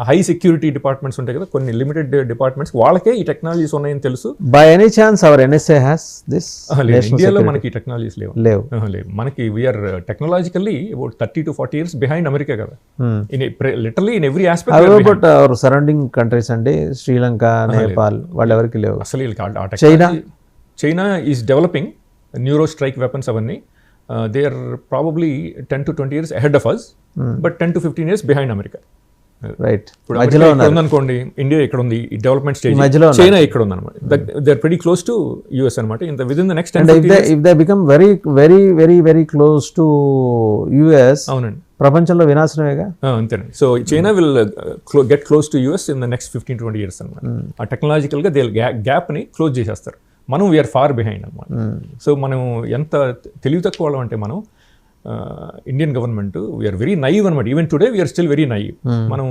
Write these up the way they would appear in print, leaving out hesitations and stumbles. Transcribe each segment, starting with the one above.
High security departments ఉంటాయి కదా, కొన్ని లిమిటెడ్ డిపార్ట్మెంట్స్, వాళ్ళకే ఈ టెక్నాలజీస్ ఉన్నాయని తెలుసు. By any chance our NSA has this? ఇండియాలో మనకి ఈ టెక్నాలజీస్ లేవు. లేవు. మనకి we're technologically about 30 to 40 years behind America కదా, literally in every aspect. But our surrounding countries అండి, శ్రీలంక, నేపాల్, వాళ్ళు ఎవరికి లేవు. అసలు China is developing neuro strike weapons అవన్నీ. They are probably 10 to 20 years ahead of us, but 10 to 15 years behind America. Right. ఇప్పుడు మధ్యలో ఉందనుకోండి, ఇండియా ఇక్కడ ఉంది ఈ డెవలప్మెంట్ స్టేజ్, చైనా ఇక్కడ ఉంది అనమాట. They are very close to US అనమాట. Within the next 10 years, if they become very very very very close to US, అవునండి, ప్రపంచంలో వినాశనమేగా. అంతేనండి. So China will get close to US in the next 15 to 20 years అనమాట. ఆ టెక్నాలజికల్గా they గ్యాప్ని close చేసేస్తారు. మనం we're far behind అనమాట. So మనం ఎంత తెలివి తక్కువ వాళ్ళం అంటే, మనం Indian government we're very naive అనమాట. Even today we're still very naive. మనం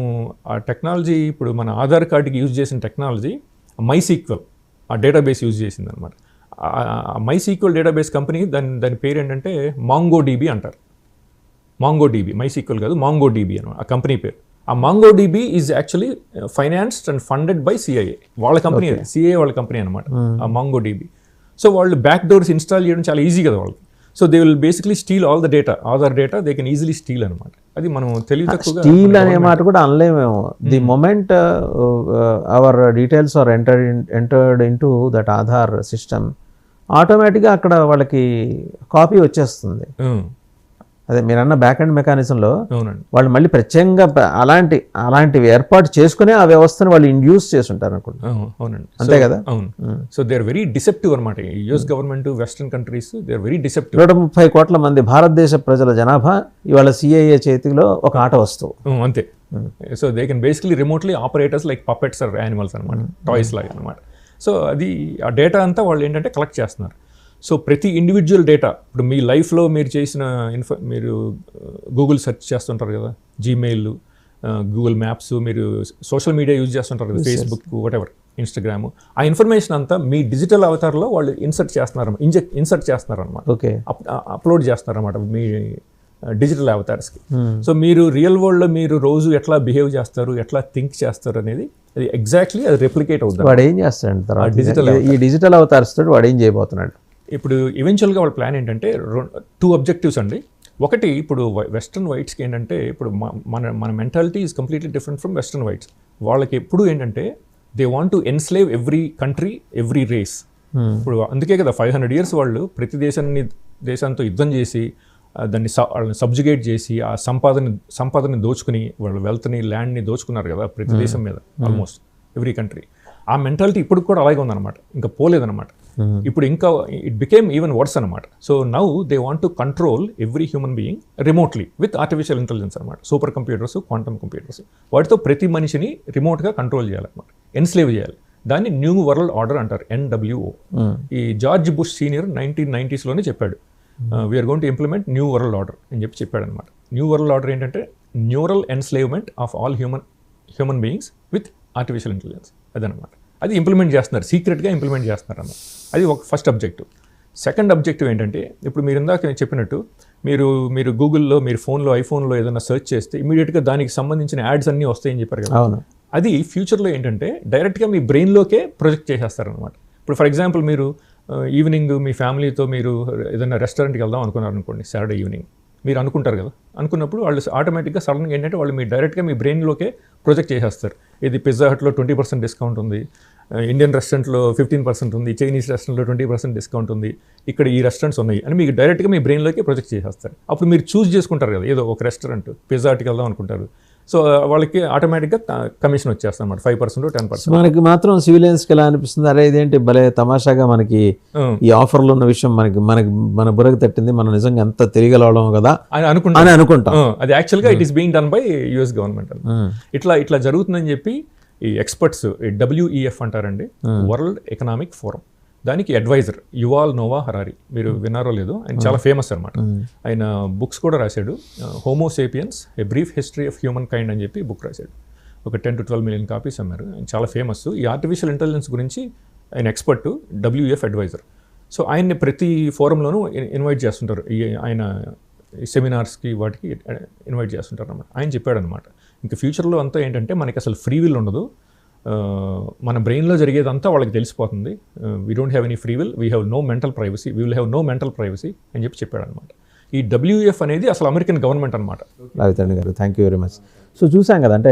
ఆ టెక్నాలజీ, ఇప్పుడు మన ఆధార్ కార్డుకి యూజ్ చేసిన టెక్నాలజీ MySQL ఆ డేటాబేస్ యూజ్ చేసింది అనమాట. MySQL డేటాబేస్ కంపెనీ దాని పేరు ఏంటంటే MongoDB అంటారు. MongoDB, MySQL కాదు, MongoDB అనమాట ఆ కంపెనీ పేరు. ఆ MongoDB is actually financed and funded by CIA, వాళ్ళ కంపెనీ. CIA వాళ్ళ కంపెనీ అనమాట ఆ MongoDB. సో వాళ్ళు బ్యాక్ డోర్స్ ఇన్స్టాల్ చేయడం చాలా ఈజీ కదా వాళ్ళకి. So they will basically steal all the data, Aadhaar data they can easily steal అనమాట. అది మనం తెలివి తక్కువగా స్టీల్ అనే మాట కూడా అనలేమేమో. The moment our details are entered in to that Aadhaar system, ఆటోమేటిక్గా అక్కడ వాళ్ళకి కాపీ వచ్చేస్తుంది. అదే మీరు అన్న బ్యాక్ అండ్ మెకానిజంలో వాళ్ళు మళ్ళీ ప్రత్యేకంగా అలాంటివి ఏర్పాటు చేసుకునే ఆ వ్యవస్థను వాళ్ళు ఇండ్యూస్ చేస్తుంటారు అనుకుంటా. అవునండి, అంతే కదా. అవును. So they are very deceptive అనమాట. US government, western countries, they are very deceptive. 130 కోట్ల మంది భారతదేశ ప్రజల జనాభా ఇవాళ CIA చేతిలో ఒక ఆట వస్తువు అంతే. So they can basically remotely operators like puppets or animals అనమాట, టాయ్స్ లాగా అనమాట. సో అది ఆ డేటా అంతా వాళ్ళు ఏంటంటే కలెక్ట్ చేస్తున్నారు. సో ప్రతి ఇండివిజువల్ డేటా, ఇప్పుడు మీ లైఫ్లో మీరు చేసిన మీరు గూగుల్ సెర్చ్ చేస్తుంటారు కదా, జీమెయిల్, గూగుల్ మ్యాప్స్, మీరు సోషల్ మీడియా యూజ్ చేస్తుంటారు కదా, ఫేస్బుక్, వాటెవర్, ఇన్స్టాగ్రామ్, ఆ ఇన్ఫర్మేషన్ అంతా మీ డిజిటల్ అవతార్లో వాళ్ళు ఇన్సర్ట్ చేస్తున్నారు అనమాట. ఓకే, అప్లోడ్ చేస్తున్నారు అనమాట మీ డిజిటల్ అవతార్స్కి. సో మీరు రియల్ వరల్డ్లో మీరు రోజు ఎట్లా బిహేవ్ చేస్తారు, ఎట్లా థింక్ చేస్తారు అనేది అది ఎగ్జాక్ట్లీ అది రెప్లికేట్ అవుతుంది. వాడు ఏం చేస్తాడు తర్వాత ఈ డిజిటల్ అవతార్స్ తోటి వాడు ఏం చేయబోతున్నాడు? ఇప్పుడు ఈవెన్చువల్గా వాళ్ళ ప్లాన్ ఏంటంటే 2 objectives అండి. ఒకటి, ఇప్పుడు వెస్ట్రన్ వైట్స్కి ఏంటంటే, ఇప్పుడు మన mentality is completely different from western whites. వాళ్ళకి ఎప్పుడు ఏంటంటే they want to enslave every country, every race. ఇప్పుడు అందుకే కదా 500 years వాళ్ళు ప్రతి దేశంతో యుద్ధం చేసి వాళ్ళని సబ్జుగేట్ చేసి ఆ సంపాదన దోచుకుని, వాళ్ళ వెల్త్ని, ల్యాండ్ని దోచుకున్నారు కదా ప్రతి దేశం మీద, ఆల్మోస్ట్ ఎవ్రీ కంట్రీ. ఆ మెంటాలిటీ ఇప్పుడు కూడా అలాగే ఉందన్నమాట, ఇంకా పోలేదన్నమాట. ఇప్పుడు ఇంకా ఇట్ బికేమ్ ఈవెన్ వర్స్ అనమాట. So now they want to control every human being remotely with artificial intelligence అనమాట. సూపర్ కంప్యూటర్స్, క్వాంటమ్ కంప్యూటర్స్, వాటితో ప్రతి మనిషిని రిమోట్గా కంట్రోల్ చేయాలన్నమాట, ఎన్స్లేవ్ చేయాలి. దాన్ని న్యూ వరల్డ్ ఆర్డర్ అంటారు, NWO. ఈ జార్జ్ బుష్ సీనియర్ 1990s చెప్పాడు, we are going to implement new world order అని చెప్పాడు అనమాట. న్యూ వరల్డ్ ఆర్డర్ ఏంటంటే neural enslavement of all human beings with artificial intelligence, అదనమాట. అది ఇంప్లిమెంట్ చేస్తున్నారు, సీక్రెట్గా ఇంప్లిమెంట్ చేస్తున్నారు అన్నమాట. అది ఒక ఫస్ట్ అబ్జెక్టివ్. సెకండ్ అబ్జెక్టివ్ ఏంటంటే, ఇప్పుడు మీరు ఇందాక చెప్పినట్టు మీరు గూగుల్లో, మీరు ఫోన్లో, ఐఫోన్లో ఏదైనా సెర్చ్ చేస్తే ఇమీడియట్గా దానికి సంబంధించిన యాడ్స్ అన్నీ వస్తాయని చెప్పారు కదా. అవును. అది ఫ్యూచర్లో ఏంటంటే డైరెక్ట్గా మీ బ్రెయిన్లోకే ప్రొజెక్ట్ చేసేస్తారనమాట. ఇప్పుడు ఫర్ ఎగ్జాంపుల్ మీరు ఈవినింగ్ మీ ఫ్యామిలీతో మీరు ఏదైనా రెస్టారెంట్కి వెళ్దాం అనుకున్నారనుకోండి, సాటర్డే ఈవినింగ్ మీరు అనుకుంటారు కదా, అనుకున్నప్పుడు వాళ్ళు ఆటోమేటిక్గా సడన్గా ఏంటంటే వాళ్ళు మీ డైరెక్ట్గా మీ బ్రెయిన్లోకే ప్రొజెక్ట్ చేసేస్తారు. ఇది పిజ్జా హట్లో 20% డిస్కౌంట్ ఉంది, ఇండియన్ రెస్టారెంట్లో 15% ఉంది, చైనీస్ రెస్టారెంట్లో 20% డిస్కౌంట్ ఉంది, ఇక్కడ ఈ రెస్టారెంట్స్ ఉన్నాయి అని మీకు డైరెక్ట్గా మీ బ్రెయిన్లోకి ప్రొజెక్ట్ చేసేస్తారు. అప్పుడు మీరు చూస్ చేసుకుంటారు కదా, ఏదో ఒక రెస్టారెంట్ పిజ్జా హట్కి వెళ్దాం అనుకుంటారు. సో వాళ్ళకి ఆటోమేటిక్గా కమిషన్ వచ్చేస్తుంది అన్నమాట, 5% 10%. మనకి మాత్రం సివిలియన్స్కి ఎలా అనిపిస్తుంది, అరే ఇదేంటి భలే తమాషాగా మనకి ఈ ఆఫర్లో ఉన్న విషయం మన బుర్రకు తట్టింది, మనం నిజంగా ఎంత తెలియగలవడం కదా అని అనుకుంటాం. అది యాక్చువల్గా it is being done by US government. ఇట్లా జరుగుతుందని చెప్పి ఈ ఎక్స్పర్ట్స్, WEF అంటారండి, వరల్డ్ ఎకనామిక్ ఫోరం, దానికి అడ్వైజర్ యువాల్ నోవా హరారి, మీరు విన్నారో లేదో, ఆయన చాలా ఫేమస్ అనమాట. ఆయన బుక్స్ కూడా రాశాడు, homo sapiens a brief history of human kind అని చెప్పి బుక్ రాశాడు. ఒక 10 to 12 million కాపీస్ అమ్మారు. ఆయన చాలా ఫేమస్. ఈ ఆర్టిఫిషియల్ ఇంటెలిజెన్స్ గురించి ఆయన ఎక్స్పర్ట్, WEF అడ్వైజర్. సో ఆయన్ని ప్రతి ఫోరంలోనూ ఇన్వైట్ చేస్తుంటారు. ఆయన సెమినార్స్కి వాటికి ఇన్వైట్ చేస్తుంటారు అనమాట. ఆయన చెప్పాడనమాట, ఇంకా ఫ్యూచర్లో అంతా ఏంటంటే మనకి అసలు ఫ్రీ విల్ ఉండదు, మన బ్రెయిన్లో జరిగేదంతా వాళ్ళకి తెలిసిపోతుంది. We don't have any free will, we have no mental privacy, we will have no mental privacy అని చెప్పాడనమాట. ఈ WEF అనేది అసలు అమెరికన్ గవర్నమెంట్ అనమాట. రావితరణి గారు, thank you very much. So చూసాం కదా, అంటే